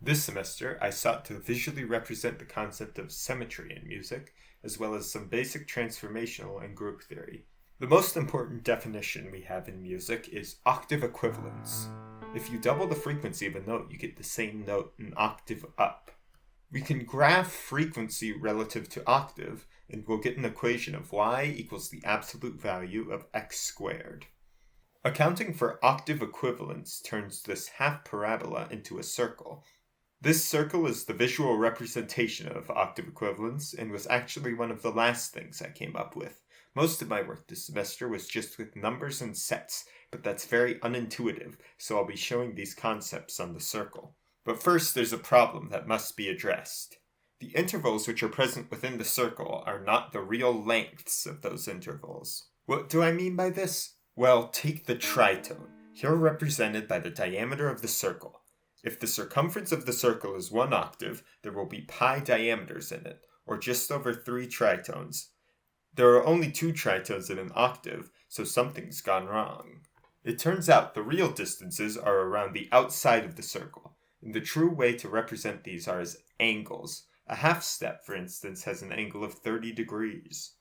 This semester, I sought to visually represent the concept of symmetry in music, as well as some basic transformational and group theory. The most important definition we have in music is octave equivalence. If you double the frequency of a note, you get the same note an octave up. We can graph frequency relative to octave, and we'll get an equation of y equals the absolute value of x squared. Accounting for octave equivalence turns this half parabola into a circle. This circle is the visual representation of octave equivalence and was actually one of the last things I came up with. Most of my work this semester was just with numbers and sets, but that's very unintuitive, so I'll be showing these concepts on the circle. But first, there's a problem that must be addressed. The intervals which are present within the circle are not the real lengths of those intervals. What do I mean by this? Well, take the tritone, here represented by the diameter of the circle. If the circumference of the circle is 1 octave, there will be pi diameters in it, or just over 3 tritones. There are only 2 tritones in an octave, so something's gone wrong. It turns out the real distances are around the outside of the circle, and the true way to represent these are as angles. A half step, for instance, has an angle of 30 degrees.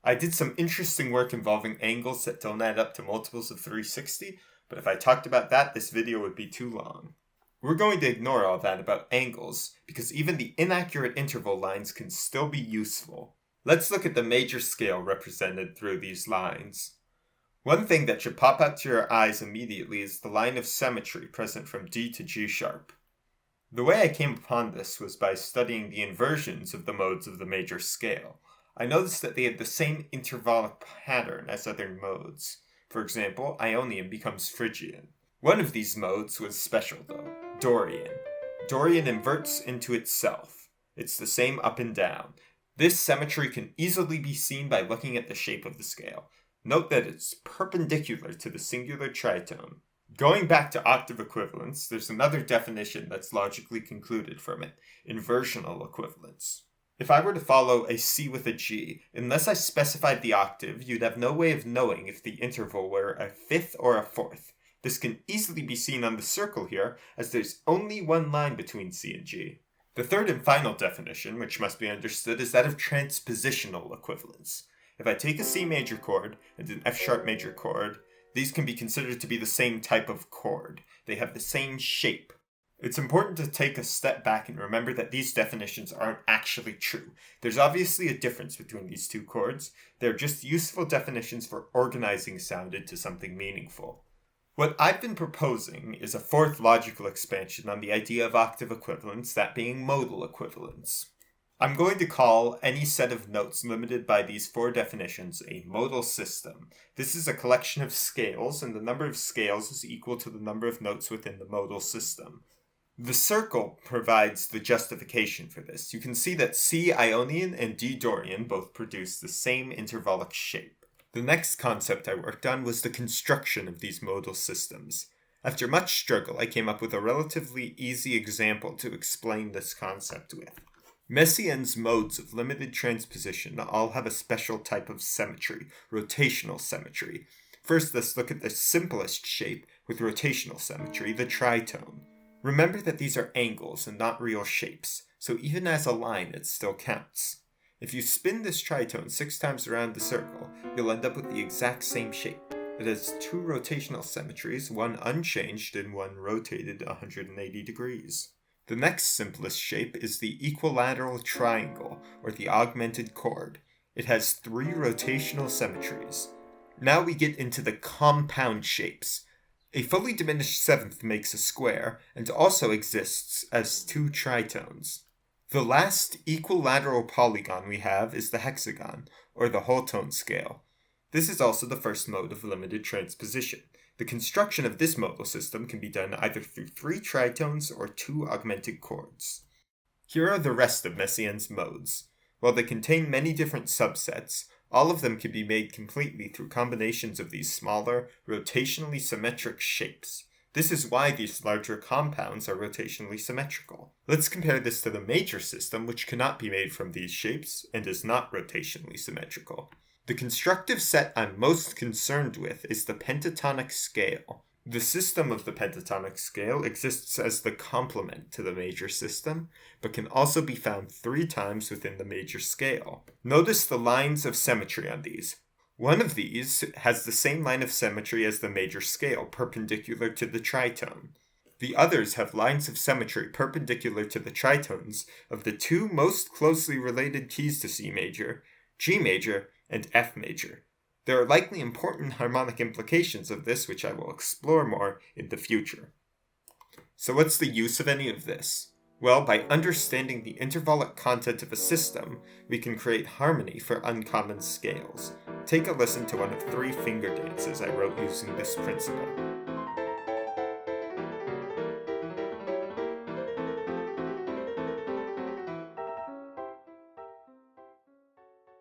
I did some interesting work involving angles that don't add up to multiples of 360, but if I talked about that, this video would be too long. We're going to ignore all that about angles, because even the inaccurate interval lines can still be useful. Let's look at the major scale represented through these lines. One thing that should pop out to your eyes immediately is the line of symmetry present from D to G sharp. The way I came upon this was by studying the inversions of the modes of the major scale. I noticed that they had the same intervallic pattern as other modes. For example, Ionian becomes Phrygian. One of these modes was special though, Dorian. Dorian inverts into itself. It's the same up and down. This symmetry can easily be seen by looking at the shape of the scale. Note that it's perpendicular to the singular tritone. Going back to octave equivalence, there's another definition that's logically concluded from it, inversional equivalence. If I were to follow a C with a G, unless I specified the octave, you'd have no way of knowing if the interval were a fifth or a fourth. This can easily be seen on the circle here, as there's only one line between C and G. The third and final definition, which must be understood, is that of transpositional equivalence. If I take a C major chord and an F sharp major chord, these can be considered to be the same type of chord. They have the same shape. It's important to take a step back and remember that these definitions aren't actually true. There's obviously a difference between these two chords. They're just useful definitions for organizing sound into something meaningful. What I've been proposing is a fourth logical expansion on the idea of octave equivalence, that being modal equivalence. I'm going to call any set of notes limited by these 4 definitions a modal system. This is a collection of scales, and the number of scales is equal to the number of notes within the modal system. The circle provides the justification for this. You can see that C Ionian and D Dorian both produce the same intervallic shape. The next concept I worked on was the construction of these modal systems. After much struggle, I came up with a relatively easy example to explain this concept with. Messiaen's modes of limited transposition all have a special type of symmetry, rotational symmetry. First, let's look at the simplest shape with rotational symmetry, the tritone. Remember that these are angles and not real shapes, so even as a line it still counts. If you spin this tritone 6 times around the circle, you'll end up with the exact same shape. It has 2 rotational symmetries, one unchanged and one rotated 180 degrees. The next simplest shape is the equilateral triangle, or the augmented chord. It has 3 rotational symmetries. Now we get into the compound shapes. A fully diminished seventh makes a square, and also exists as 2 tritones. The last equilateral polygon we have is the hexagon, or the whole tone scale. This is also the first mode of limited transposition. The construction of this modal system can be done either through 3 tritones or 2 augmented chords. Here are the rest of Messiaen's modes. While they contain many different subsets, all of them can be made completely through combinations of these smaller, rotationally symmetric shapes. This is why these larger compounds are rotationally symmetrical. Let's compare this to the major system, which cannot be made from these shapes and is not rotationally symmetrical. The constructive set I'm most concerned with is the pentatonic scale. The system of the pentatonic scale exists as the complement to the major system, but can also be found 3 times within the major scale. Notice the lines of symmetry on these. One of these has the same line of symmetry as the major scale, perpendicular to the tritone. The others have lines of symmetry perpendicular to the tritones of the 2 most closely related keys to C major, G major, and F major. There are likely important harmonic implications of this, which I will explore more in the future. So what's the use of any of this? Well, by understanding the intervallic content of a system, we can create harmony for uncommon scales. Take a listen to one of 3 finger dances I wrote using this principle.